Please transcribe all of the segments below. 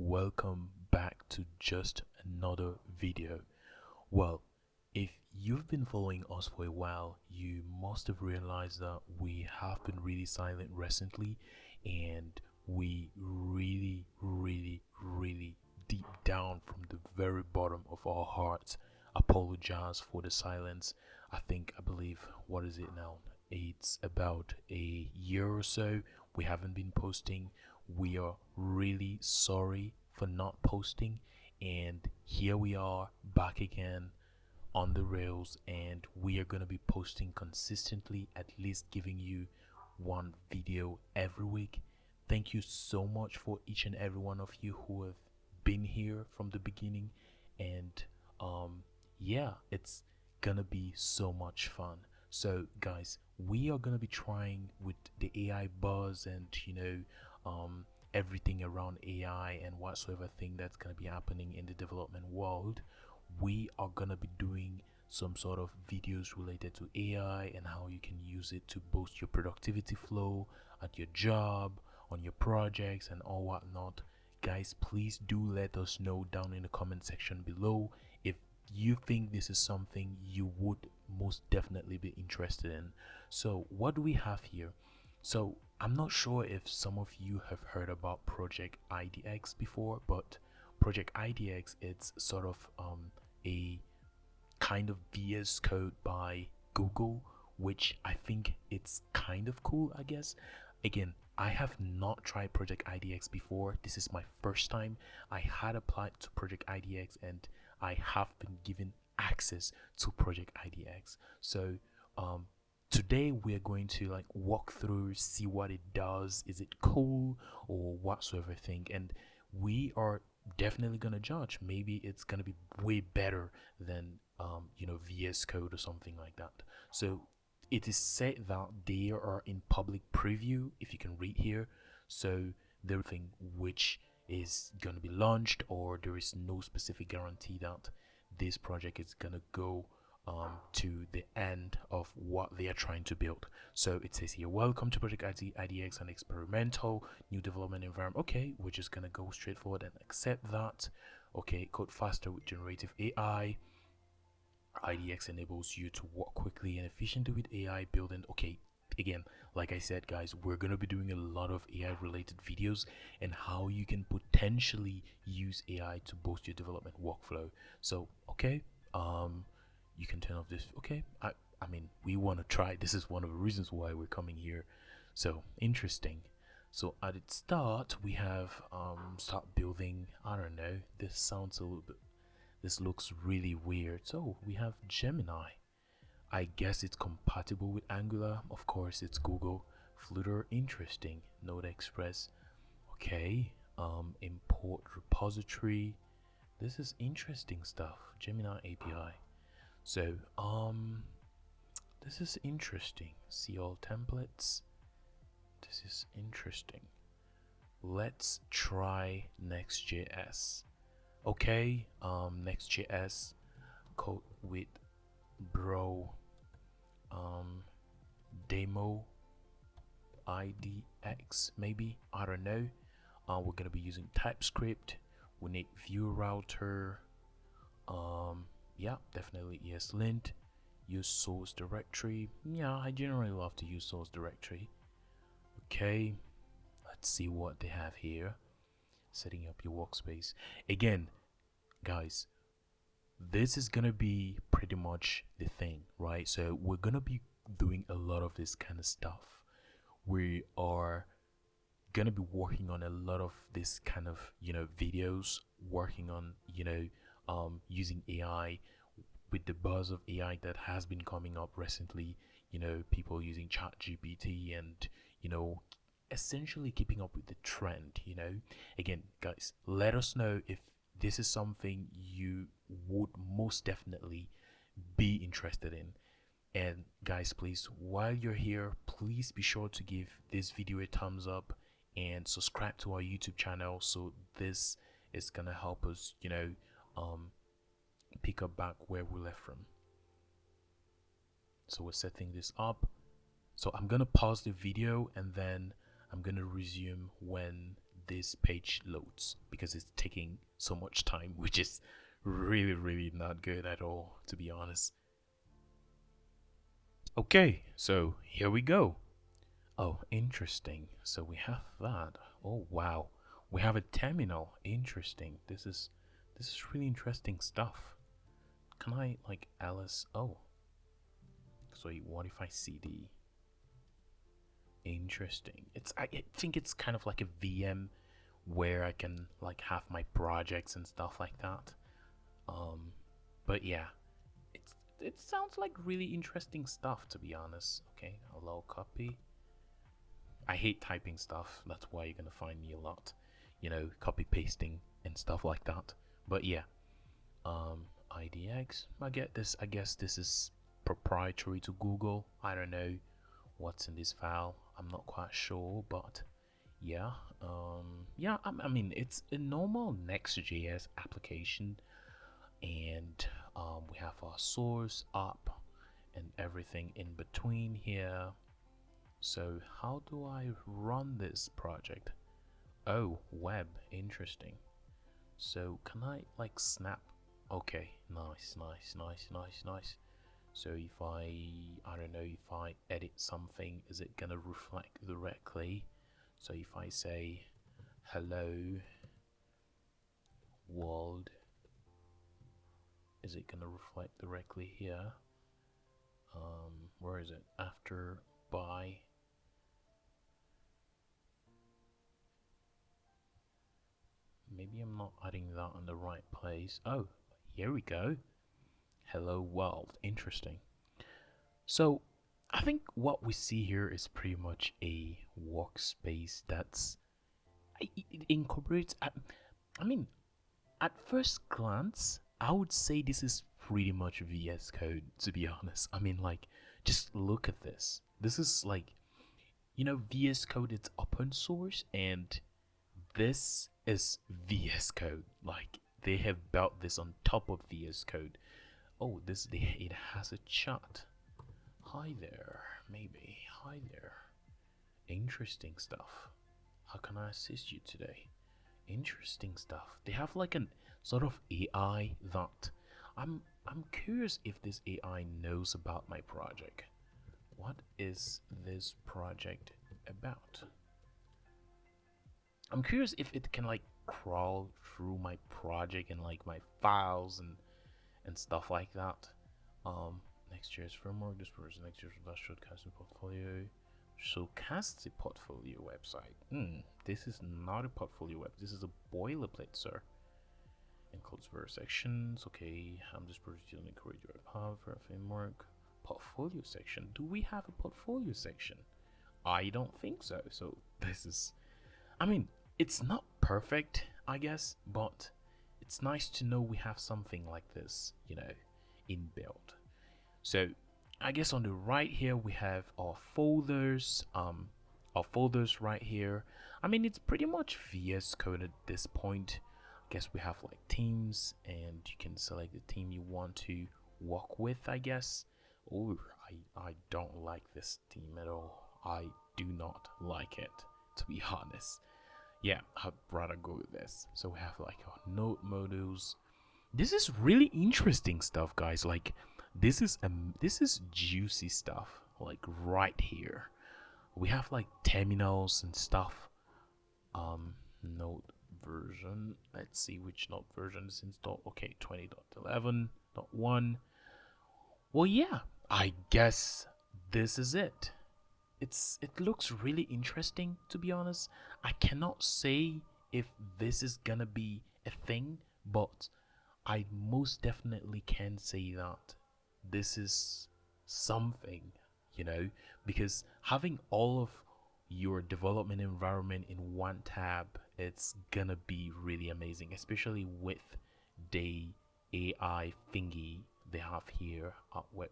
welcome back to just another video. Well, if you've been following us for a while, you must have realized that we have been really silent recently, and we really deep down from the very bottom of our hearts apologize for the silence. I believe, what is it now? It's about a year or so we haven't been posting. We are really sorry for not posting, and here we are back again on the rails, and we are going to be posting consistently, at least giving you one video every week. Thank you so much for each and every one of you who have been here from the beginning, and yeah, it's gonna be so much fun. So guys, we are gonna be trying with the AI buzz and everything around AI and whatsoever thing that's gonna be happening in the development world. We are gonna be doing some sort of videos related to AI and how you can use it to boost your productivity flow at your job, on your projects, and all whatnot. Guys, please do let us know down in the comment section below if you think this is something you would most definitely be interested in. So what do we have here? So I'm not sure if some of you have heard about Project IDX before, but Project IDX, it's sort of a kind of VSCode by Google, which I think it's kind of cool, I guess. Again, I have not tried Project IDX before. This is my first time. I had applied to Project IDX and I have been given access to Project IDX. So today we're going to like walk through, see what it does. Is it cool or whatsoever thing? And we are definitely gonna judge. Maybe it's gonna be way better than VS Code or something like that. So it is said that they are in public preview, if you can read here. So there thing which is gonna be launched, or there is no specific guarantee that this project is gonna go to the end of what they are trying to build. So it says here, welcome to Project IDX, an experimental new development environment. Okay, we're just gonna go straight forward and accept that. Okay, code faster with generative AI. IDX enables you to work quickly and efficiently with AI building. Okay, again, like I said, guys, we're gonna be doing a lot of AI related videos and how you can potentially use AI to boost your development workflow. So okay, you can turn off this. Okay, I mean, we want to try. This is one of the reasons why we're coming here. So interesting. So at its start, we have start building. I don't know, this sounds a little bit, this looks really weird. So we have Gemini. I guess it's compatible with Angular. Of course, it's Google. Flutter, interesting. Node Express. Okay. Import repository. This is interesting stuff. Gemini API. So this is interesting. See all templates. This is interesting. Let's try Next.js. Okay, Next.js code with bro demo IDX, maybe, I don't know. We're gonna be using TypeScript. We need view router. Yeah, definitely ESLint. Use source directory. Yeah, I generally love to use source directory. Okay, let's see what they have here. Setting up your workspace. Again, guys, this is gonna be pretty much the thing, right? So we're gonna be doing a lot of this kind of stuff. We are gonna be working on a lot of this kind of videos, working on using AI with the buzz of AI that has been coming up recently. People using ChatGPT and essentially keeping up with the trend. Again, guys, let us know if this is something you would most definitely be interested in. And guys, please, while you're here, please be sure to give this video a thumbs up and subscribe to our YouTube channel. So this is gonna help us pick up back where we left from. So we're setting this up. So I'm gonna pause the video and then I'm gonna resume when this page loads because it's taking so much time, which is really not good at all, to be honest. Okay, so here we go. Oh, interesting. So we have that. Oh wow. We have a terminal. Interesting. This is really interesting stuff. Can I like Alice? Oh. So what if I CD? Interesting. I think it's kind of like a VM where I can like have my projects and stuff like that. Um but yeah, it sounds like really interesting stuff, to be honest. Okay, allow copy. I hate typing stuff. That's why you're gonna find me a lot, copy pasting and stuff like that. But yeah, IDX. I guess this is proprietary to Google. I don't know what's in this file. I'm not quite sure, but yeah, yeah. I mean, it's a normal Next.js application, and we have our source up and everything in between here. So how do I run this project? Oh, web, interesting. So can I like snap? Okay, nice. So if I don't know, if I edit something, is it gonna reflect directly? So if I say hello world, is it gonna reflect directly here? Where is it? After by. Maybe I'm not adding that in the right place. Oh, here we go. Hello world. Interesting. So I think what we see here is pretty much a workspace that's it incorporates. I mean, at first glance, I would say this is pretty much VS Code. To be honest, I mean, like, just look at this. This is like, VS Code. It's open source, and this is VS Code. Like, they have built this on top of VS Code. Oh, it has a chat. Hi there, maybe. Hi there. Interesting stuff. How can I assist you today? Interesting stuff. They have like a sort of AI that I'm curious if this AI knows about my project. What is this project about? I'm curious if it can like crawl through my project and like my files and stuff like that. Next.js framework. This person Next.js showcasing portfolio. Showcast the portfolio website. This is not a portfolio web. This is a boilerplate, sir. Includes various sections. Okay, I'm just producing a create your path for a framework. Portfolio section. Do we have a portfolio section? I don't think so. So this is, I mean, it's not perfect, I guess, but it's nice to know we have something like this, inbuilt. So I guess on the right here we have our folders. Our folders right here. I mean, it's pretty much VS Code at this point. I guess we have like themes, and you can select the theme you want to work with, I guess. Oh, I don't like this theme at all. I do not like it, to be honest. Yeah, I'd rather go with this. So we have like our node modules. This is really interesting stuff, guys. Like, this is juicy stuff. Like right here, we have like terminals and stuff. Node version. Let's see which node version is installed. Okay, 20.11.1. Well, yeah, I guess this is it. It looks really interesting, to be honest. I cannot say if this is gonna be a thing, but I most definitely can say that this is something, because having all of your development environment in one tab, it's gonna be really amazing, especially with the AI thingy they have here. What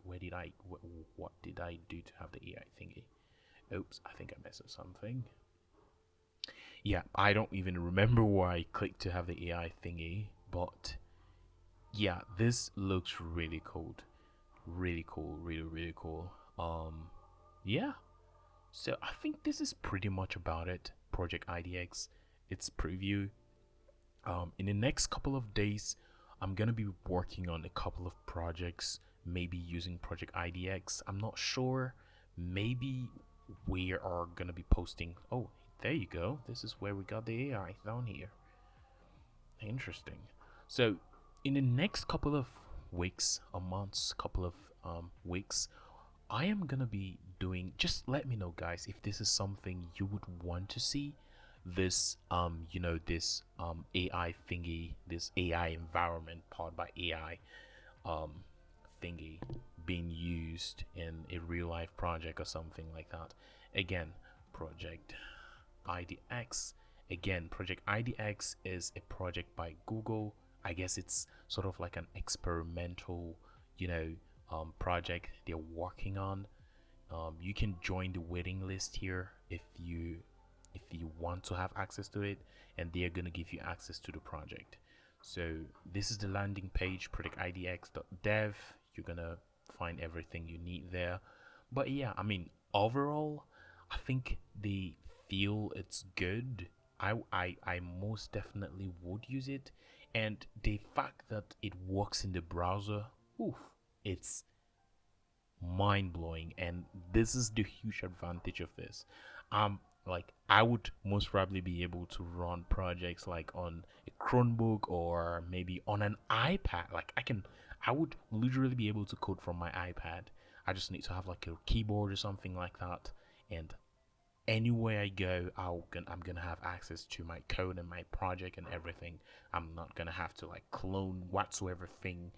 did I do to have the AI thingy? Oops, I think I messed up something. Yeah, I don't even remember where I clicked to have the AI thingy, but yeah, this looks really cool. Really cool, really cool. Yeah. So I think this is pretty much about it. Project IDX. its preview. In the next couple of days, I'm gonna be working on a couple of projects, maybe using Project IDX. I'm not sure. Maybe we are gonna be posting. Oh, there you go. This is where we got the AI down here. Interesting. So, in the next couple of weeks, a months, couple of weeks, I am gonna be doing. Just let me know, guys, if this is something you would want to see. This this AI thingy, this AI environment powered by AI thingy being used in a real life project or something like that. Again, Project IDX. Again, Project IDX is a project by Google. I guess it's sort of like an experimental, project they're working on. You can join the waiting list here if you want to have access to it, and they're gonna give you access to the project. So this is the landing page, projectidx.dev. You're gonna find everything you need there. But yeah, I mean, overall, I think the feel it's good. I most definitely would use it, and the fact that it works in the browser, oof, it's mind-blowing. And this is the huge advantage of this. Like, I would most probably be able to run projects like on a Chromebook or maybe on an iPad. Like, I would literally be able to code from my iPad. I just need to have like a keyboard or something like that, and anywhere I go, I'm gonna have access to my code and my project and everything. I'm not gonna have to like clone whatsoever thing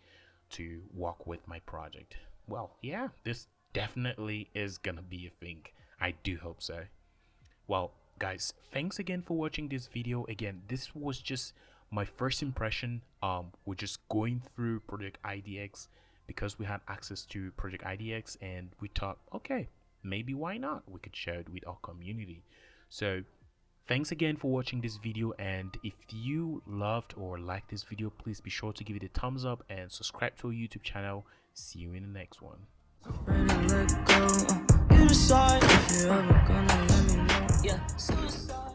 to work with my project. Well, yeah, this definitely is gonna be a thing. I do hope so. Well, guys, thanks again for watching this video. Again, this was just my first impression. We're just going through Project IDX because we had access to Project IDX, and we thought, okay, maybe why not? We could share it with our community. So thanks again for watching this video, and if you loved or liked this video, please be sure to give it a thumbs up and subscribe to our YouTube channel. See you in the next one. You decide if you're ever gonna let me know. Yeah, suicide.